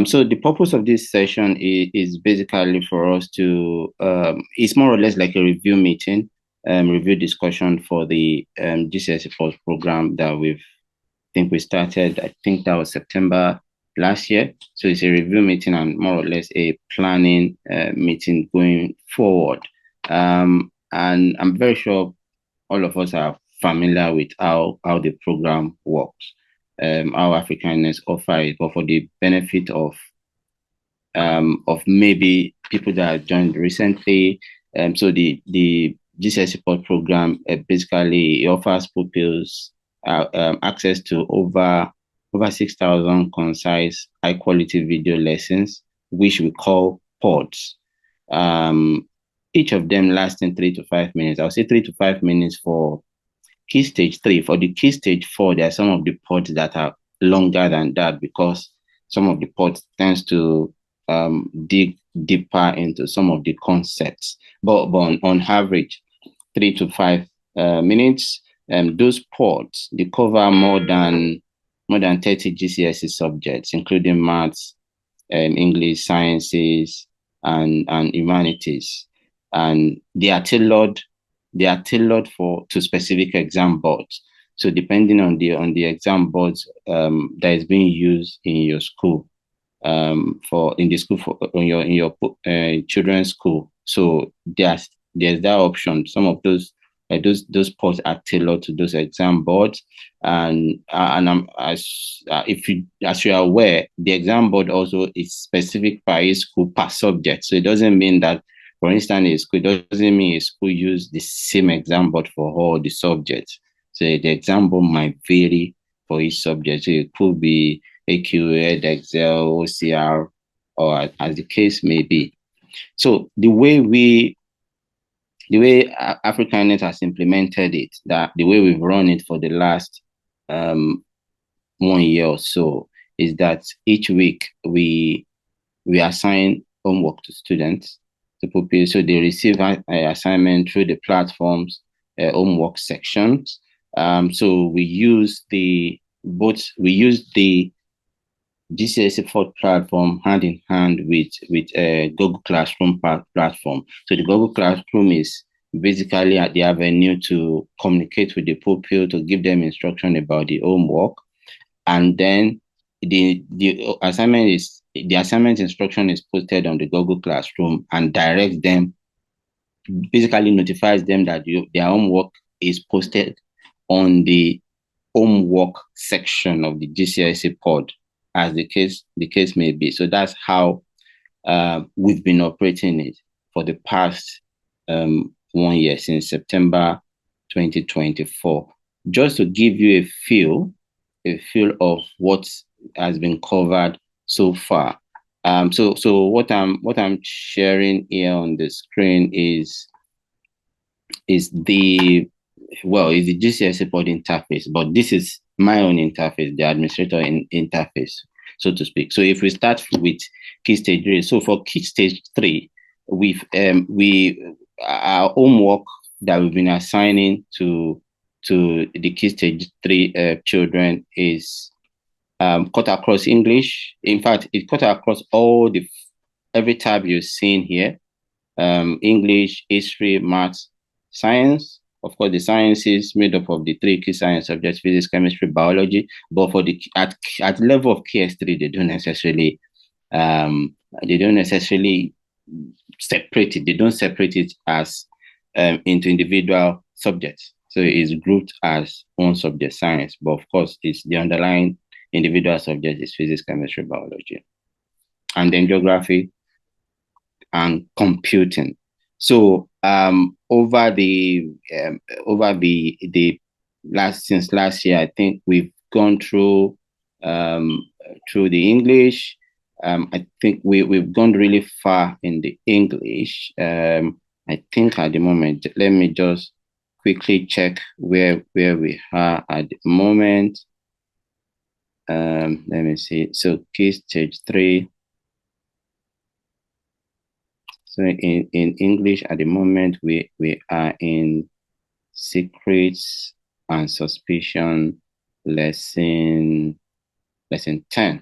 So the purpose of this session is basically for us to, it's more or less like a review meeting, review discussion for the GCSEpod program that we started, I think that was September last year. So it's a review meeting and more or less a planning meeting going forward. And I'm very sure all of us are familiar with how the program works, how Africanness offer it, but for the benefit of maybe people that have joined recently. So the GCSEpod program basically offers pupils access to over 6,000 concise, high quality video lessons, which we call pods. Um, each of them lasting 3 to 5 minutes. I'll say 3 to 5 minutes for key stage three. For the key stage four, there are some of the pods that are longer than that because some of the pods tends to dig deeper into some of the concepts. But on average, 3 to 5 minutes. Those pods they cover more than 30 GCSE subjects, including maths, English, sciences, and humanities, and they are tailored for to specific exam boards. So depending on the exam boards that is being used in your school, for in the school for in your children's school. So there's that option. Some of those posts are tailored to those exam boards, and I'm if you as you are aware, the exam board also is specific per each school per subject. So it doesn't mean that, for instance, a school it doesn't mean a school use the same exam board for all the subjects. So the exam board might vary for each subject. So it could be AQA, Excel, OCR, or as the case may be. So the way Africanet has implemented it, that the way we've run it for the last um 1 year or so, is that each week we assign homework to students to pupils, so they receive an assignment through the platforms homework sections. So we use the GCSEpod platform hand in hand with a Google Classroom platform. So the Google Classroom is basically at the avenue to communicate with the pupil to give them instruction about the homework, and then the assignment instruction is posted on the Google Classroom and directs them, basically notifies them that their homework is posted on the homework section of the GCSE pod, as the case may be. So that's how we've been operating it for the past 1 year, since September 2024. Just to give you a feel of what has been covered so far. So what I'm sharing here on the screen is the GCSE pod interface, but this is my own interface, the administrator interface, so to speak. So if we start with key stage three, so for key stage three, we our homework that we've been assigning to the key stage three children is cut across English. In fact, it cut across every tab you're seeing here: English, history, maths, science. Of course, the science is made up of the three key science subjects: physics, chemistry, biology. But for the at level of KS3, they don't necessarily separate it. They don't separate it as into individual subjects. So it's grouped as one subject, science. But of course, it's the underlying individual subject is physics, chemistry, biology, and then geography and computing. So over the since last year, I think we've gone through the English. I think we've gone really far in the English. I think at the moment, let me just quickly check where we are at the moment. Let me see. So key stage three. So in English at the moment, we are in secrets and suspicion lesson 10.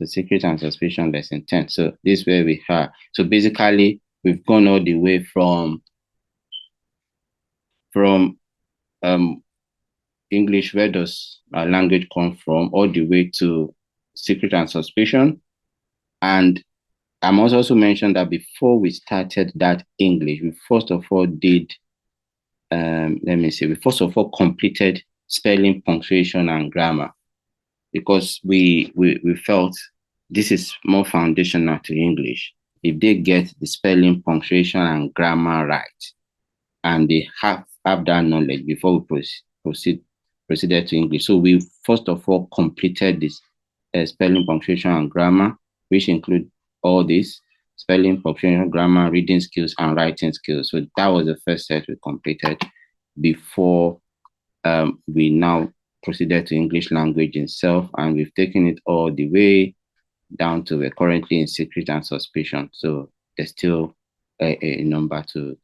So secret and suspicion lesson 10. So this is where we are. So basically, we've gone all the way from um English, where does our language come from, all the way to secret and suspicion. And I must also mention that before we started that English, we first of all did, let me see, we first of all completed spelling, punctuation, and grammar, because we felt this is more foundational to English. If they get the spelling, punctuation, and grammar right, and they have that knowledge before we proceeded to English. So we first of all completed this spelling, punctuation, and grammar, which include all this spelling, punctuation, grammar, reading skills, and writing skills. So that was the first set we completed before we now proceeded to English language itself, and we've taken it all the way down to we're currently in secret and suspicion. So there's still a number to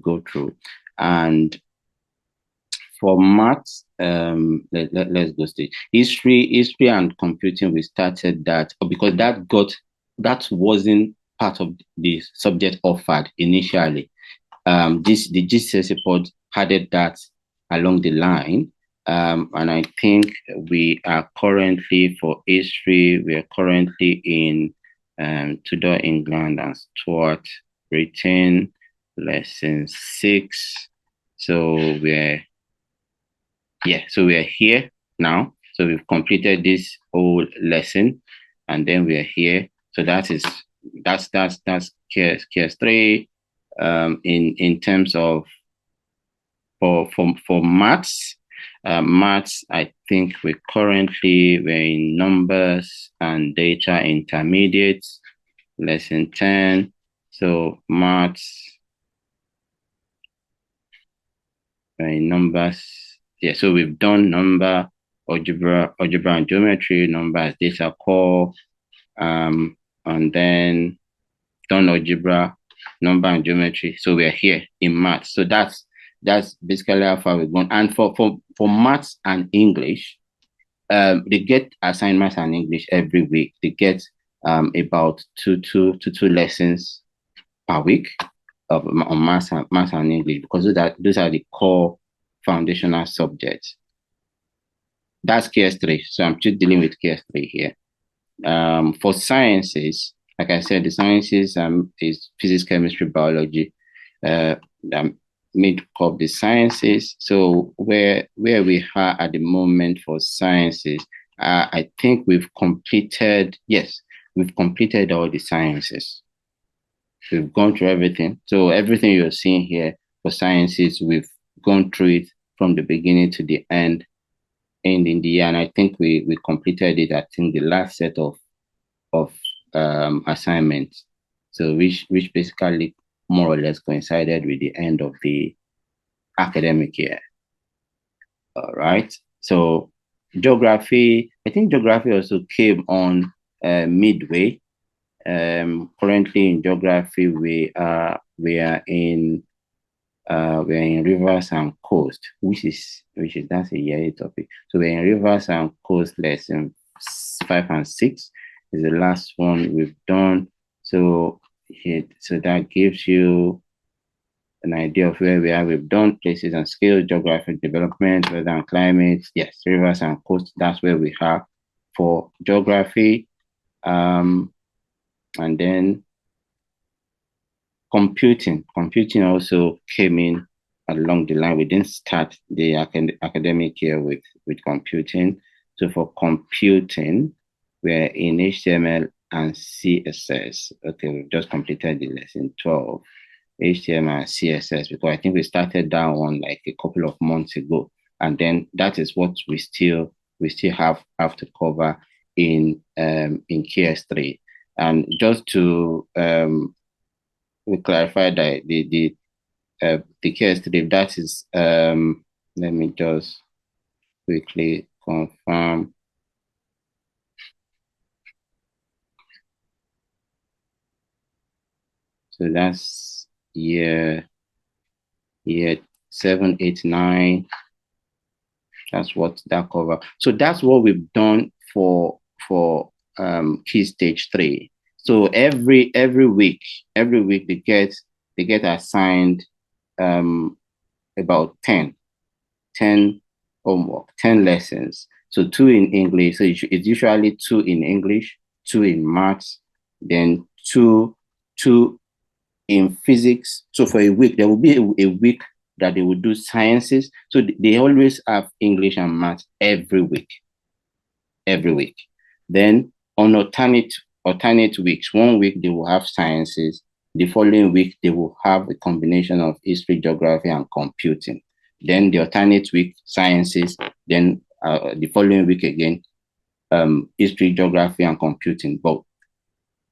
go through. And for maths, let's go straight. History and computing, we started that because that wasn't part of the subject offered initially. The GCSEpod added that along the line. And I think we are currently, for history, we are currently in Tudor England and Stuart Britain, lesson 6. So we're here now. So we've completed this whole lesson, and then we're here. So that's KS 3. In terms of for maths, I think we're in numbers and data intermediate, lesson 10. So maths, in numbers. Yeah, so we've done number, algebra and geometry, numbers, data core, and then done algebra, number and geometry. So we're here in maths. So that's basically how far we've gone. And for maths and English, they get assignments and English every week. They get about two lessons per week on maths and English, because those are the core foundational subjects. That's KS3. So I'm just dealing with KS3 here. For sciences, like I said, the sciences is physics, chemistry, biology. Made up the sciences. So where we are at the moment for sciences, I think we've completed all the sciences. We've gone through everything. So everything you're seeing here for sciences, we've gone through it from the beginning to the end in the year. And I think we completed it, I think, the last set of assignments. So which basically more or less coincided with the end of the academic year. All right. So geography, I think geography also came on midway. Currently in geography, we are in rivers and coast, which is that's a yearly topic. So we're in rivers and coast, lesson 5 and 6 is the last one we've done. So that gives you an idea of where we are. We've done places and scales, geographic development, weather and climate. Yes, rivers and coast. That's where we are for geography. And then computing also came in along the line. We didn't start the academic year with computing. So for computing, we're in HTML and CSS. Okay, we've just completed the lesson 12, HTML and CSS, because I think we started that one like a couple of months ago. And then that is what we still have to cover in KS3. And just to we clarify that the KS3, that is let me just quickly confirm. So that's year 7, 8, 9. That's what that cover. So that's what we've done for Key Stage 3. So every week they get assigned about 10 homework, 10 lessons. So two in English. So it's usually two in English, two in maths, then two in physics. So for a week, there will be a week that they will do sciences. So they always have English and maths every week. Then on alternate weeks, one week they will have sciences. The following week they will have a combination of history, geography, and computing. Then the alternate week sciences. Then the following week again, history, geography, and computing. But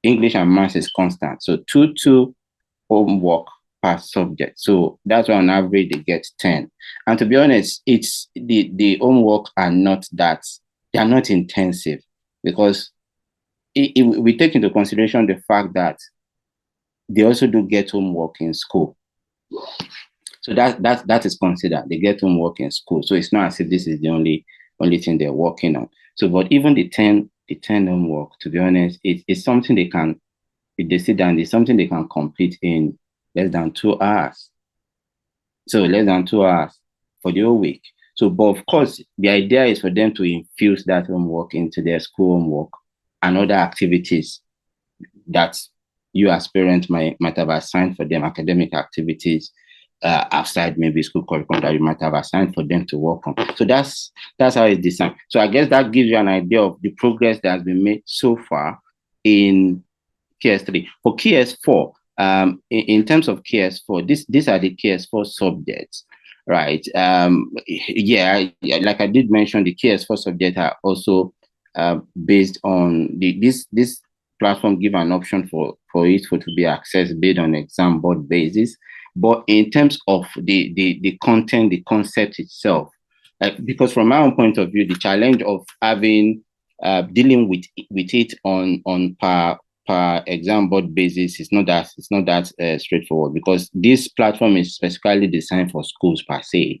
English and maths is constant. So two homework per subject. So that's why on average they get 10. And to be honest, it's the homework are not intensive, because we take into consideration the fact that they also do get homework in school. So that is considered. They get homework in school. So it's not as if this is the only thing they're working on. So, but even the 10 homework, to be honest, it's something they can, if they sit down, it's something they can complete in less than 2 hours. So less than 2 hours for the whole week. So, but of course, the idea is for them to infuse that homework into their school homework and other activities that you as parents might have assigned for them, academic activities outside maybe school curriculum that you might have assigned for them to work on. So that's how it's designed. So I guess that gives you an idea of the progress that has been made so far in KS3. For KS4, in terms of KS4, these are the KS4 subjects, right? Like I did mention, the KS4 subjects are also based on this platform give an option for it to be accessed based on exam board basis. But in terms of the content, the concept itself, because from my own point of view, the challenge of having dealing with it on per exam board basis is not that straightforward, because this platform is specifically designed for schools per se,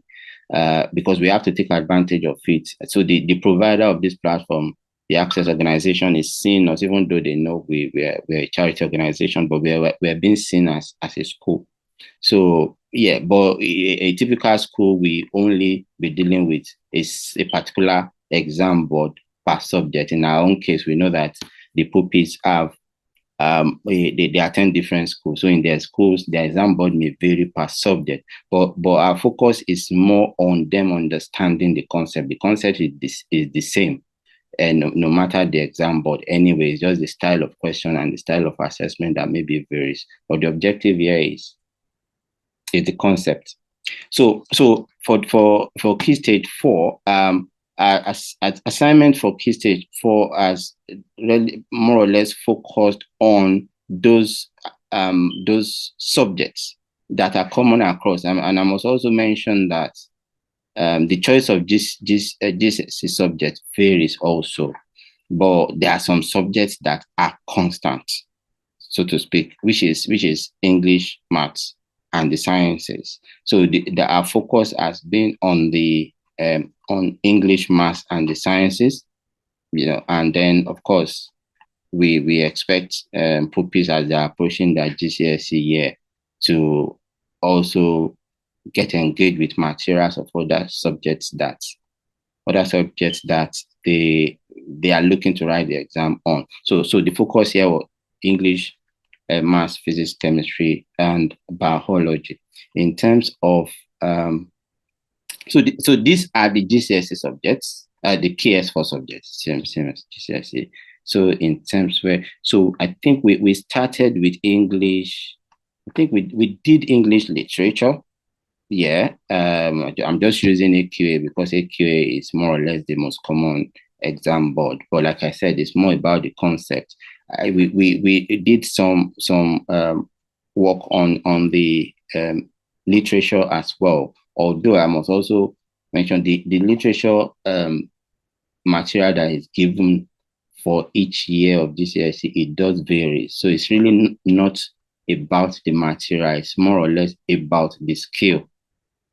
because we have to take advantage of it. So the provider of this platform, the Access organization, is seeing us, even though they know we're a charity organization, but we're being seen as a school. So yeah, but a typical school, we only be dealing with is a particular exam board per subject. In our own case, we know that the pupils have they attend different schools. So in their schools, their exam board may vary per subject, but our focus is more on them understanding the concept. The concept is the same, and no matter the exam board, anyway, it's just the style of question and the style of assessment that maybe varies. But the objective here is the concept. So for Key Stage 4, assignment for Key Stage 4 as really more or less focused on those subjects that are common across. And I must also mention that the choice of this subject varies also, but there are some subjects that are constant, so to speak, which is English, maths, and the sciences. So our focus has been on on English, maths, and the sciences, and then of course we expect pupils, as they're approaching their GCSE year, to also get engaged with materials of other subjects that they are looking to write the exam on. So the focus here was English, maths, physics, chemistry, and biology. In terms of so these are the GCSE subjects, the KS4 subjects, same as GCSE. So in terms so I think we started with English. I think we did English literature. Yeah, I'm just using AQA because AQA is more or less the most common exam board. But like I said, it's more about the concept. We did some work on the literature as well. Although I must also mention the literature material that is given for each year of GCSE, it does vary. So it's really not about the material. It's more or less about the skill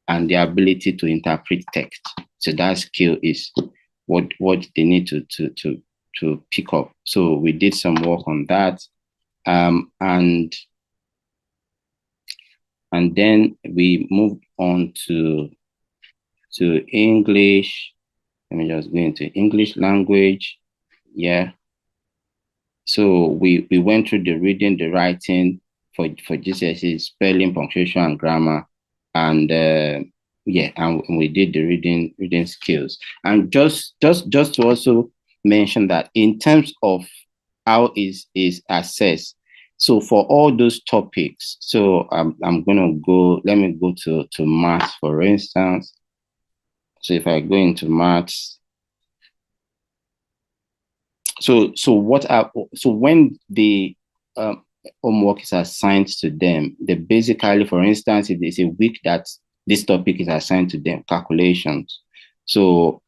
and the ability to interpret text. So that skill is what they need to to pick up. So we did some work on that. And then we moved on to English. Let me just go into English language. Yeah. So we went through the reading, the writing for GCSE, spelling, punctuation, and grammar, and yeah, and we did the reading skills. And just to also mention that in terms of how is assessed. So for all those topics, so I'm gonna go. Let me go to maths, for instance. So if I go into maths, so when the homework is assigned to them, they basically, for instance, if there's a week that this topic is assigned to them, calculations. So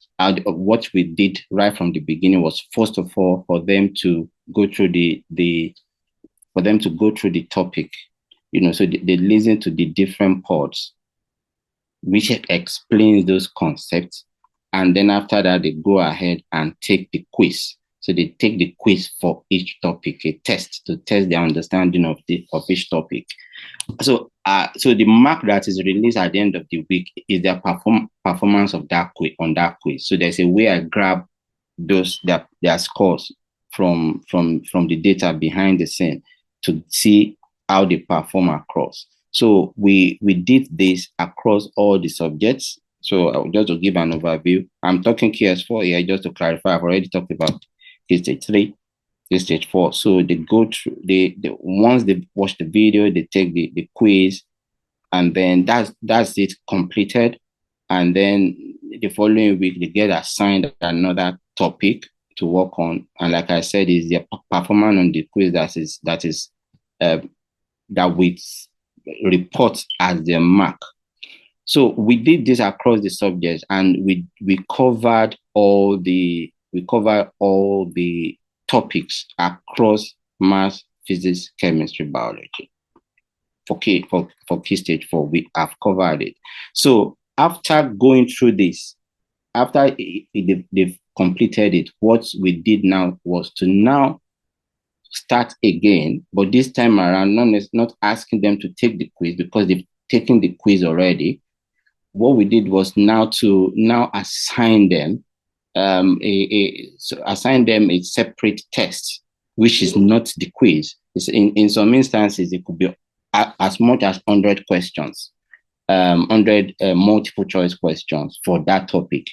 what we did right from the beginning was, first of all, for them to go through the topic, so they listen to the different pods, which explains those concepts. And then after that, they go ahead and take the quiz. So they take the quiz for each topic, a test to test their understanding of each topic. So the mark that is released at the end of the week is their performance of that quiz on that quiz. So there's a way I grab their scores from the data behind the scene to see how they perform across. So we did this across all the subjects. So just to give an overview, I'm talking KS4 here, just to clarify. I've already talked about stage 3, stage 4. So they go through, once they watch the video, they take the quiz, and then that's it completed. And then the following week, they get assigned another topic to work on. And like I said, is their performance on the quiz that we report as their mark. So we did this across the subjects, and we covered all the topics across math, physics, chemistry, biology. For key stage 4, we have covered it. So after going through this, after they've completed it, what we did now was to now start again, but this time around, not asking them to take the quiz because they've taken the quiz already. What we did was to assign them assign them a separate test, which is not the quiz. It's in some instances, it could be as much as 100 questions, 100 multiple choice questions for that topic.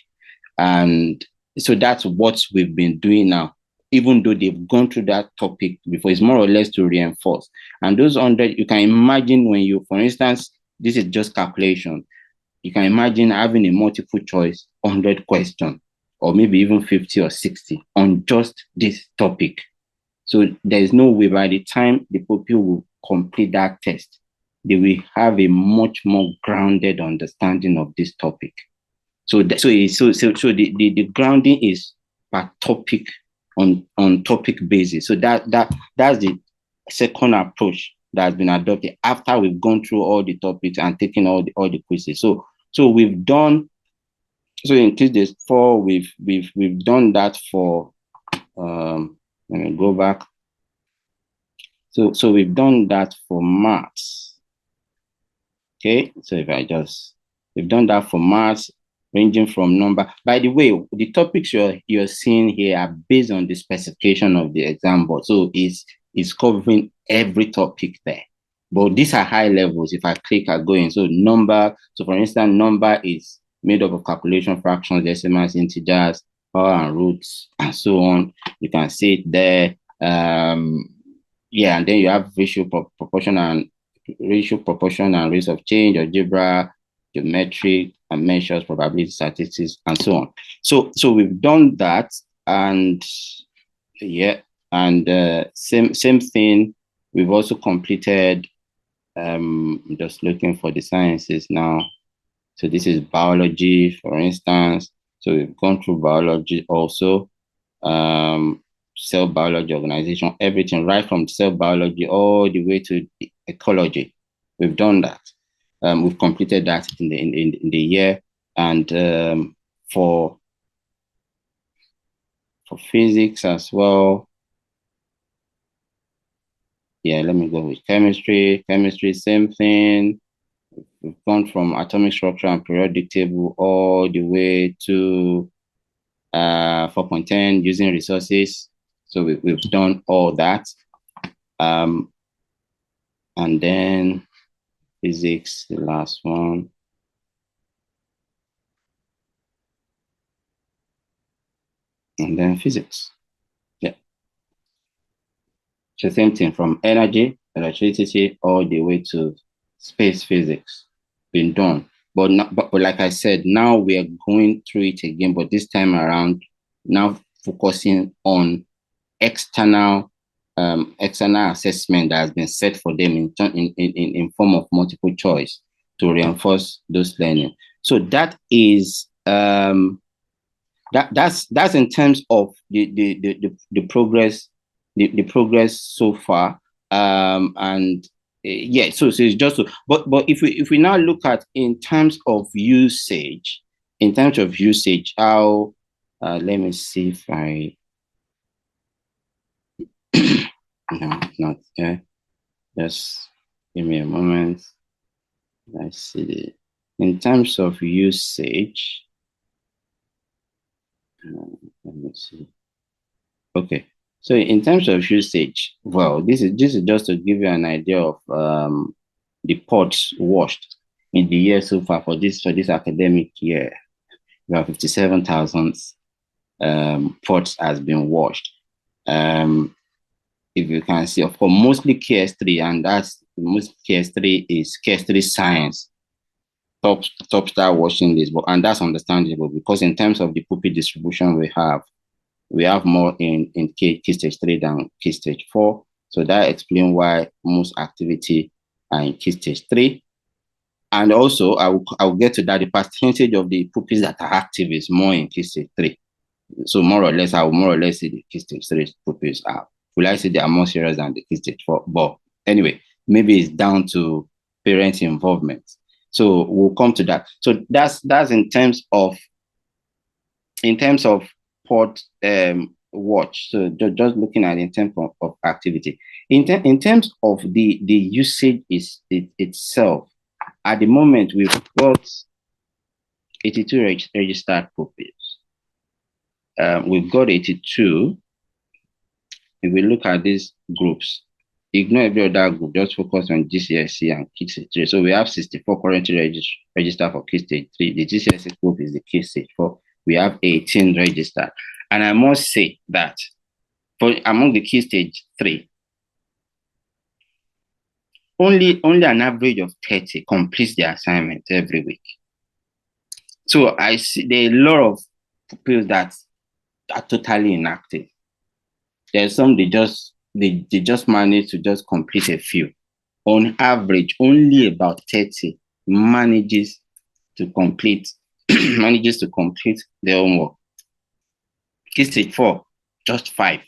And so that's what we've been doing now, even though they've gone through that topic before. It's more or less to reinforce. And those 100, you can imagine when you, for instance, this is just calculation. You can imagine having a multiple choice 100 question, or maybe even 50 or 60 on just this topic. So there is no way by the time the pupil will complete that test, they will have a much more grounded understanding of this topic. So the grounding is per topic, on topic basis. So that's the second approach that has been adopted after we've gone through all the topics and taken all the quizzes. So we've done. So in stage 4, we've done that for. Let me go back. So we've done that for maths. Okay. So we've done that for maths, ranging from number. By the way, the topics you're seeing here are based on the specification of the exam board. So it's covering every topic there. But these are high levels. If I click, I go in. So number. So for instance, number is made up of calculation, fractions, decimals, integers, power and roots, and so on. You can see it there. Yeah, and then you have ratio, proportion, and rates of change, algebra, geometric, and measures, probability, statistics, and so on. So we've done that, and yeah, and same thing. We've also completed. I'm just looking for the sciences now. So this is biology, for instance. So we've gone through biology also, cell biology, organization, everything, right from cell biology all the way to ecology. We've done that. We've completed that in the year, and for For physics as well, yeah, let me go with chemistry. Chemistry, same thing. We've gone from atomic structure and periodic table all the way to 4.10 using resources. So we've done all that. And then physics, the last one. And then physics. Yeah. So same thing from energy, electricity, all the way to space physics been done. But, not, but like I said, now we are going through it again, but this time around, now focusing on external external assessment that has been set for them in form of multiple choice to reinforce those learning. So that is that's in terms of the progress the progress so far and yeah so it's just but if we now look at in terms of usage how let me see if I no not there just give me a moment. Let's see in terms of usage let me see. Okay. So in terms of usage, well, this is just to give you an idea of the pods washed in the year so far for this academic year. About 57,000 pods has been washed. If you can see, of course, mostly KS3, and that's most KS3 is KS3 science. Top star washing this, but and that's understandable because in terms of the pupil distribution we have more in key stage 3 than key stage 4. So that explains why most activity are in key stage 3. And also, I will get to that. The percentage of the pupils that are active is more in key stage 3. So more or less, I will more or less say the key stage 3 pupils are. Will I say they are more serious than the key stage 4? But anyway, maybe it's down to parent involvement. So we'll come to that. So that's in terms of pod watch. So just looking at in terms of activity. In terms of the usage itself, at the moment we've got 82 registered pupils. We've got 82. If we look at these groups, ignore every other group, just focus on GCSE and Key Stage 3. So we have 64 currently registered for Key Stage 3. The GCSE group is the Key Stage 4. We have 18 registered. And I must say that for among the Key Stage 3, only an average of 30 completes their assignment every week. So I see there are a lot of pupils that are totally inactive. There's some they just manage to just complete a few. On average, only about 30 manages to complete their homework. Key stage 4, just 5.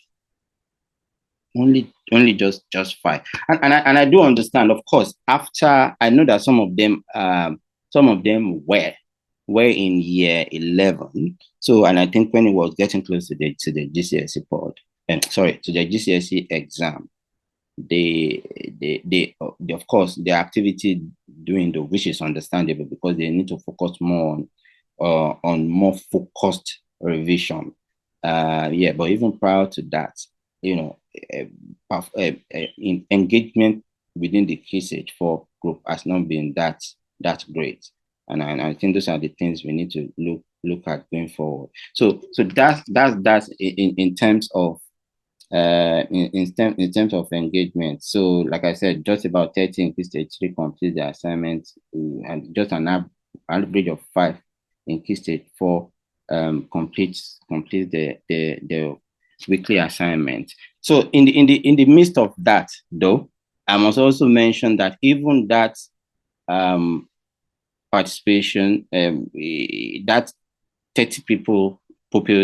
Only just 5. And I do understand, of course, after I know that some of them were in year 11. So, and I think when it was getting close to the GCSEpod, to the GCSE exam, they of course their activity doing the which is understandable because they need to focus more on more focused revision. Yeah, but even prior to that, you know, engagement within the Key Stage 4 group has not been that great. And I think those are the things we need to look at going forward. So that's in terms of in terms of engagement. So like I said, just about 30 in Key Stage 3 complete the assignment, and just an average of 5 in Key Stage 4 complete the weekly assignment. So in the midst of that, though, I must also mention that even that participation, that 30 pupils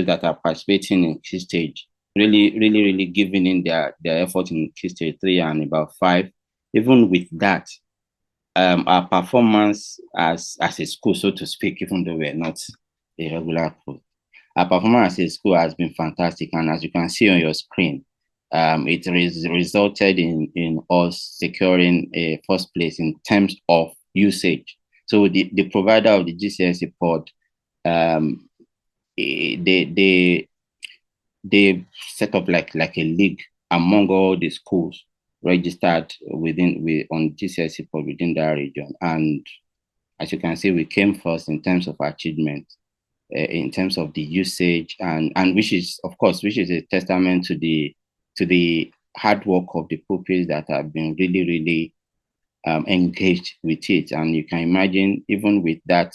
that are participating in Key Stage, really giving in their effort in Key Stage 3 and about 5. Even with that, our performance as a school, so to speak, even though we're not a regular school, Our performance at school has been fantastic, and as you can see on your screen, it resulted in us securing a first place in terms of usage. So the provider of the GCSEpod, um, they set up like a league among all the schools registered on GCSEpod within that region, and as you can see, we came first in terms of achievement, in terms of the usage, and which is a testament to the hard work of the pupils that have been really engaged with it. And you can imagine, even with that,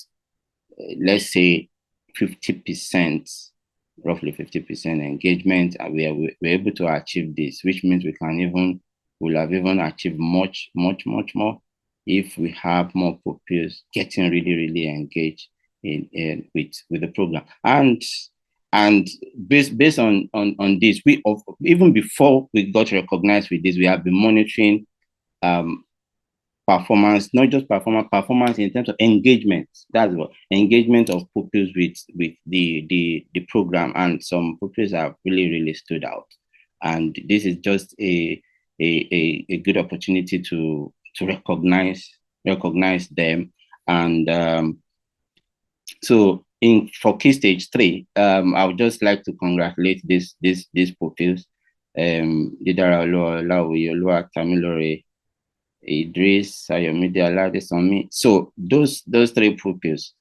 let's say 50%, roughly 50% engagement, we're able to achieve this, which means we'll have even achieved much more if we have more pupils getting really engaged with the program. And based on this, even before we got recognized with this, we have been monitoring um, performance, not just performance in terms of engagement. That's what engagement of pupils with the program, and some pupils have really stood out. And this is just a good opportunity to recognize them. And so in for key stage 3, I would just like to congratulate these pupils. Didara Oluwa Tamilore, Idris, Ayomide, Aladesanmi. So those 3 pupils,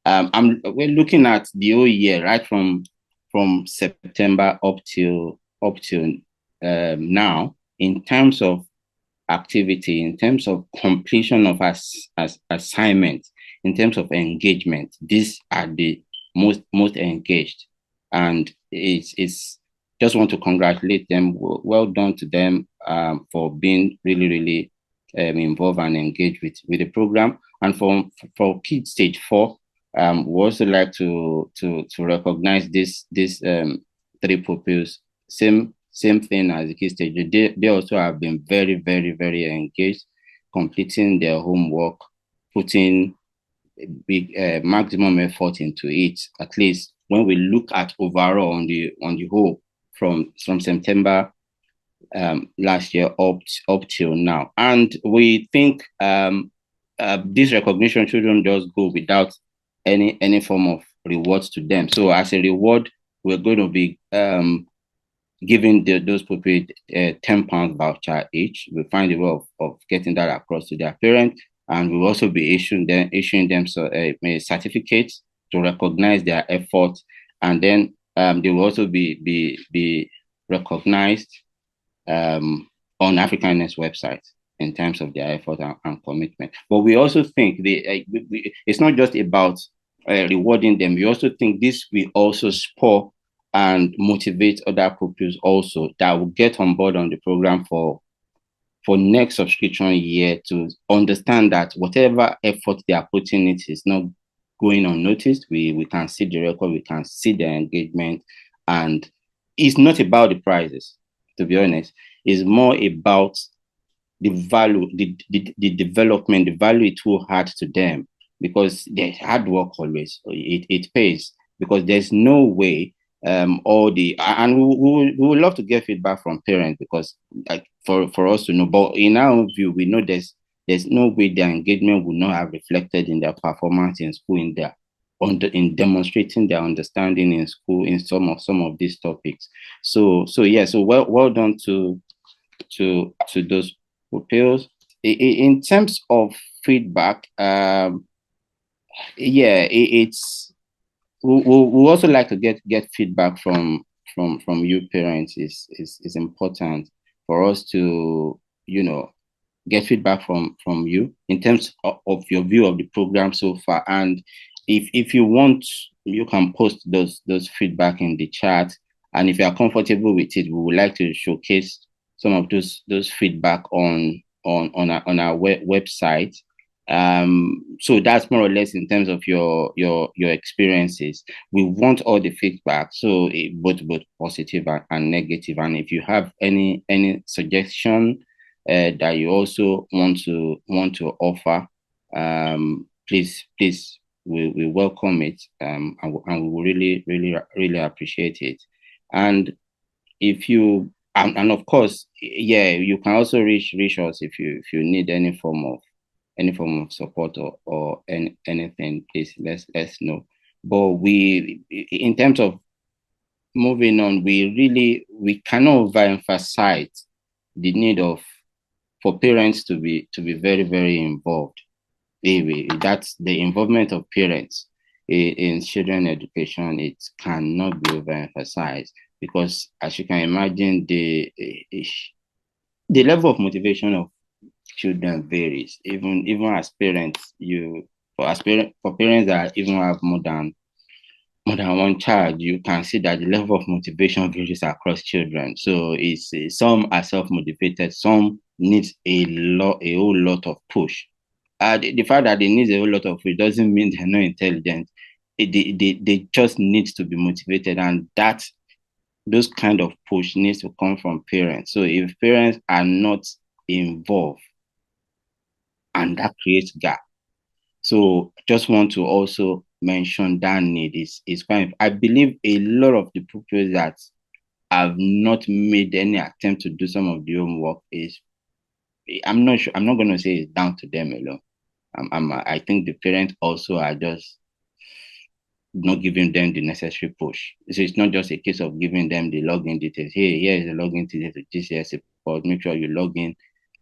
we're looking at the whole year, right from September up till now, in terms of activity, in terms of completion of as assignments, in terms of engagement. These are the most engaged, and it's just want to congratulate them. Well done to them for being really involved and engaged with the program. And for Kids Stage 4, we also like to recognize this 3 pupils. Same thing as the Kids Stage. They also have been very engaged, completing their homework, putting big maximum effort into it. At least when we look at overall on the whole, from September last year up till now. And we think this recognition shouldn't just go without any form of rewards to them. So as a reward, we're going to be giving those people £10 voucher each. We'll find a way of getting that across to their parents, and we'll also be issuing them certificates to recognize their efforts, and then they will also be recognized on Africaness website in terms of their effort and commitment. But we also think it's not just about rewarding them. We also think this will also spur and motivate other pupils also that will get on board on the program for next subscription year, to understand that whatever effort they are putting in is not going unnoticed. We can see the record, we can see the engagement, and it's not about the prizes, to be honest. It's more about the value, the development, the value it will add to them, because there's hard work always. It pays, because there's no way and we would love to get feedback from parents, because like for us to know. But in our view, we know there's no way their engagement will not have reflected in their performance in school, in demonstrating their understanding in school in some of these topics. So well done to those pupils. In terms of feedback, it's we also like to get feedback from you parents. Is important for us to get feedback from you in terms of your view of the program so far. And if you want, you can post those feedback in the chat, and if you are comfortable with it, we would like to showcase some of those feedback on our website. So that's more or less in terms of your experiences. We want all the feedback, so both positive and negative. And if you have any suggestion that you also want to offer, please we welcome it, and we really appreciate it. And if you and of course, yeah, you can also reach us if you need any form of support or anything. Please let's know. But we, in terms of moving on, we cannot overemphasize the need of for parents to be very involved. That's the involvement of parents in children education. It cannot be overemphasized because, as you can imagine, the level of motivation of children varies. Even as parents, for parents that even have more than one child, you can see that the level of motivation varies across children. So it's some are self-motivated, some needs a whole lot of push. The fact that they need a whole lot of push doesn't mean they're not intelligent. They just need to be motivated, and that those kind of push needs to come from parents. So if parents are not involved, and that creates gap. So just want to also mention that need is quite. I believe a lot of the pupils that have not made any attempt to do some of the homework is, I'm not sure. I'm not going to say it's down to them alone. I think the parents also are just not giving them the necessary push. So it's not just a case of giving them the login details. Hey, here is the login details to GCSEpod. Make sure you log in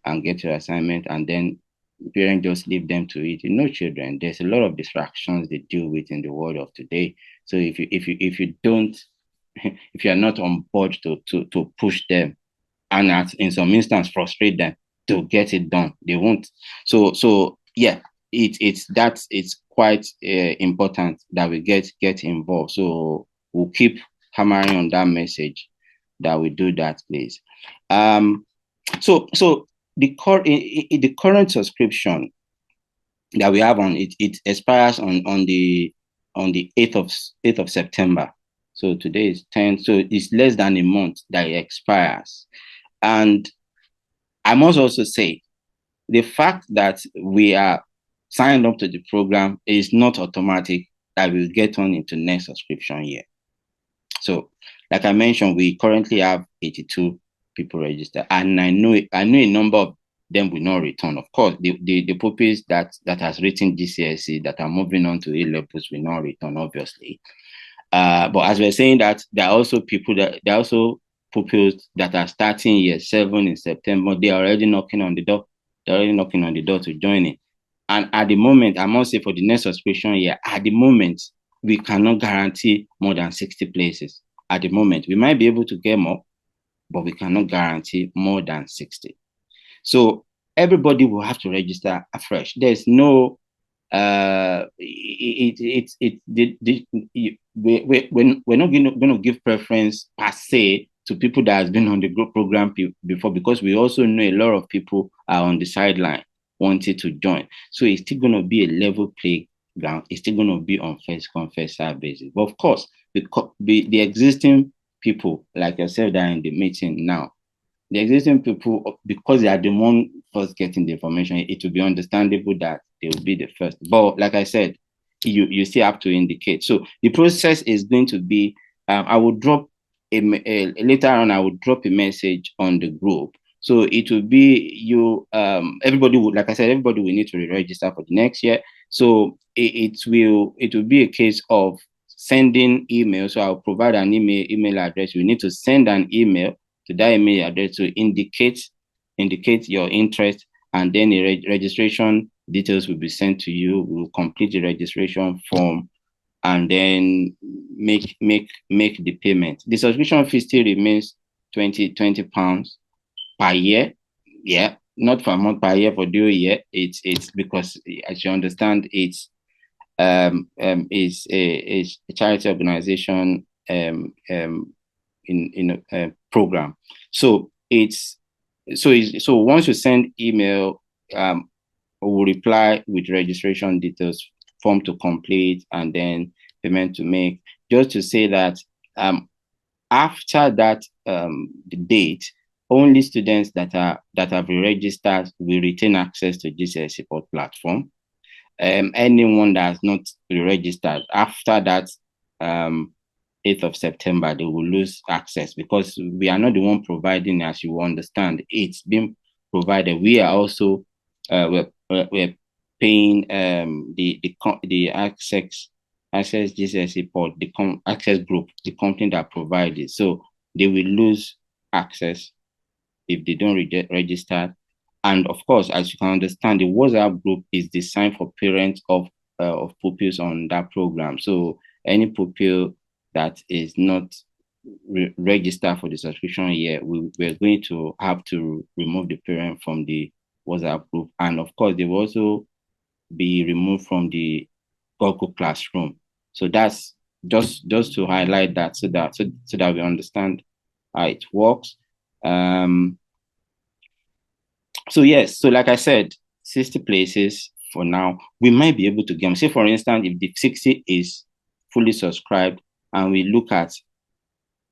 and get your assignment, and then parents just leave them to it. You know, children, there's a lot of distractions they deal with in the world of today. So if you don't if you're not on board to push them, and in some instance frustrate them to get it done, they won't. So yeah, it's quite important that we get involved. So we'll keep hammering on that message that we do that, please. So the current subscription that we have on it expires on the 8th of September. So today is 10th, so it's less than a month that it expires. And I must also say, the fact that we are signed up to the program is not automatic that we'll get on into next subscription year. So, like I mentioned, we currently have 82 people registered, and I know a number of them will not return. Of course, the pupils that has written GCSE that are moving on to A levels will not return, obviously. But as we're saying that, there are also pupils that are starting year 7 in September. They are already knocking on the door. They're already knocking on the door to join it. And at the moment, I must say for the next subscription year, at the moment, we cannot guarantee more than 60 places. At the moment, we might be able to get more, but we cannot guarantee more than 60. So everybody will have to register afresh. There's no we're not going to give preference per se to people that has been on the group program before, because we also know a lot of people are on the sideline wanting to join. So it's still going to be a level playground. It's still going to be on first come first serve basis. But of course, the existing people like yourself that are in the meeting now, the existing people, because they are the one first getting the information, it will be understandable that they will be the first. But like I said, you still have to indicate. So the process is going to be, I will drop later on, I will drop a message on the group. So it will be everybody would, like I said, everybody will need to re-register for the next year. So it will be a case of sending email. So I'll provide an email address. You need to send an email to that email address to indicate your interest, and then the registration details will be sent to you. We'll complete the registration form and then make the payment. The subscription fee still remains 20 pounds per year. Yeah, not per month, per year for the year. It's because, as you understand, it's is a charity organization in a program. So so once you send email, we'll reply with registration details, form to complete, and then payment to make. Just to say that after that the date, only students that have registered will retain access to GCSEpod platform. Anyone that has not registered after that 8th of September, they will lose access because we are not the one providing, as you understand. It's been provided. We are also we're paying the access GCSEpod, access group, the company that provided. So they will lose access if they don't register. And of course, as you can understand, the WhatsApp group is designed for parents of pupils on that program. So any pupil that is not registered for the subscription year, we're going to have to remove the parent from the WhatsApp group. And of course, they will also be removed from the Google Classroom. So that's just to highlight that so that we understand how it works. So yes, so like I said, 60 places for now. We might be able to get, say for instance, if the 60 is fully subscribed and we look at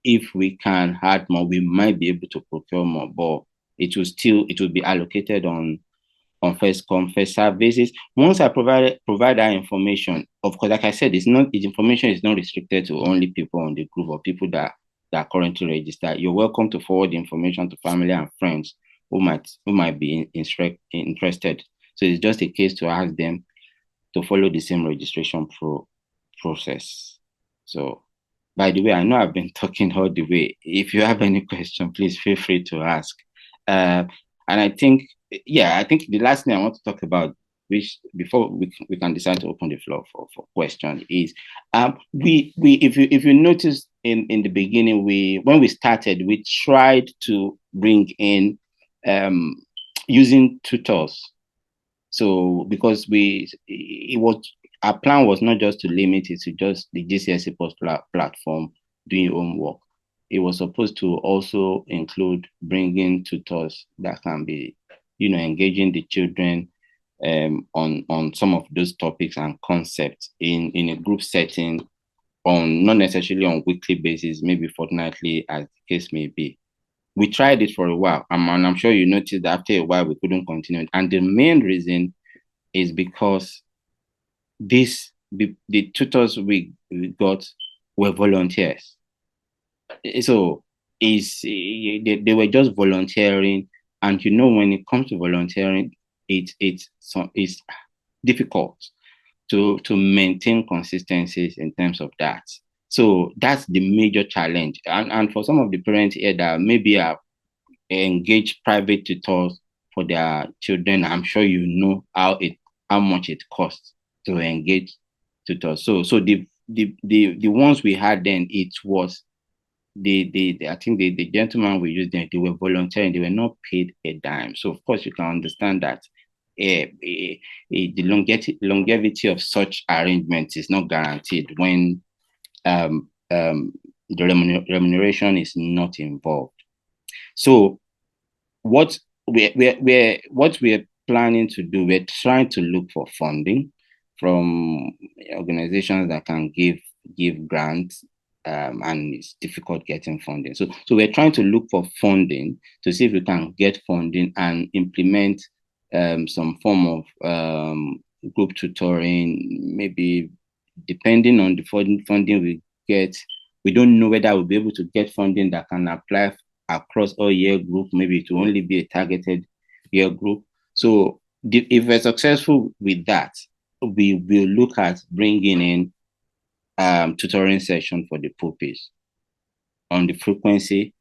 if we can add more, we might be able to procure more, but it will be allocated on first come, first serve basis. Once I provide that information, of course, like I said, the information is not restricted to only people on the group or people that are currently registered. You're welcome to forward the information to family and friends who might be interested. So it's just a case to ask them to follow the same registration process. So, by the way, I know I've been talking all the way. If you have any question, please feel free to ask. And I think the last thing I want to talk about, which before we can decide to open the floor for question, is if you notice in the beginning, when we started, we tried to bring in using tutors. So because our plan was not just to limit it to just the GCSEpod platform doing homework. It was supposed to also include bringing tutors that can be, engaging the children on some of those topics and concepts in a group setting, on not necessarily on weekly basis, maybe fortnightly, as the case may be. We tried it for a while, and I'm sure you noticed that after a while we couldn't continue. And the main reason is because the tutors we got were volunteers. So they were just volunteering, and when it comes to volunteering, it's difficult to maintain consistencies in terms of that. So that's the major challenge. And for some of the parents here that maybe are engaged private tutors for their children, I'm sure you know how much it costs to engage tutors. So the ones we had then, it was I think the gentleman we used, they were volunteering, they were not paid a dime. So of course you can understand that the longevity of such arrangements is not guaranteed when the remuneration is not involved. So what we're planning to do, we're trying to look for funding from organizations that can give grants, and it's difficult getting funding. So we're trying to look for funding to see if we can get funding and implement some form of group tutoring, maybe depending on the funding we get. We don't know whether we'll be able to get funding that can apply across all year group. Maybe it will only be a targeted year group. So if we're successful with that, we will look at bringing in tutoring session for the pupils on the frequency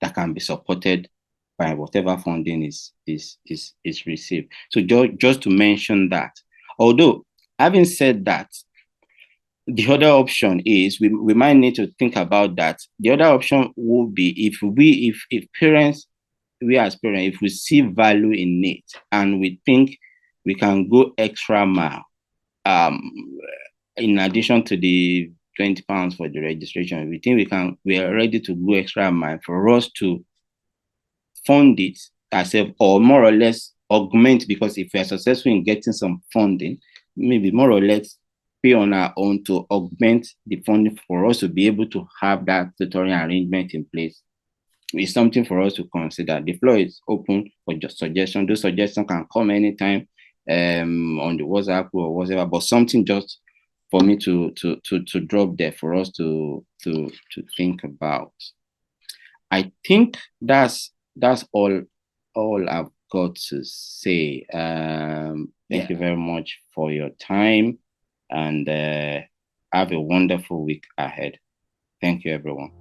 that can be supported by whatever funding is received. So just to mention that, although having said that, the other option is we might need to think about that. The other option would be if parents, we as parents, if we see value in it and we think we can go extra mile, in addition to the £20 for the registration, we think we are ready to go extra mile for us to fund it ourselves, or more or less augment, because if we are successful in getting some funding, maybe more or less pay on our own to augment the funding for us to be able to have that tutoring arrangement in place. It's something for us to consider. The floor is open for just suggestions. Those suggestions can come anytime. on the WhatsApp or whatever, but something just for me to drop there for us to think about. I think that's all I've got to say. Thank you very much for your time, and have a wonderful week ahead. Thank you, everyone.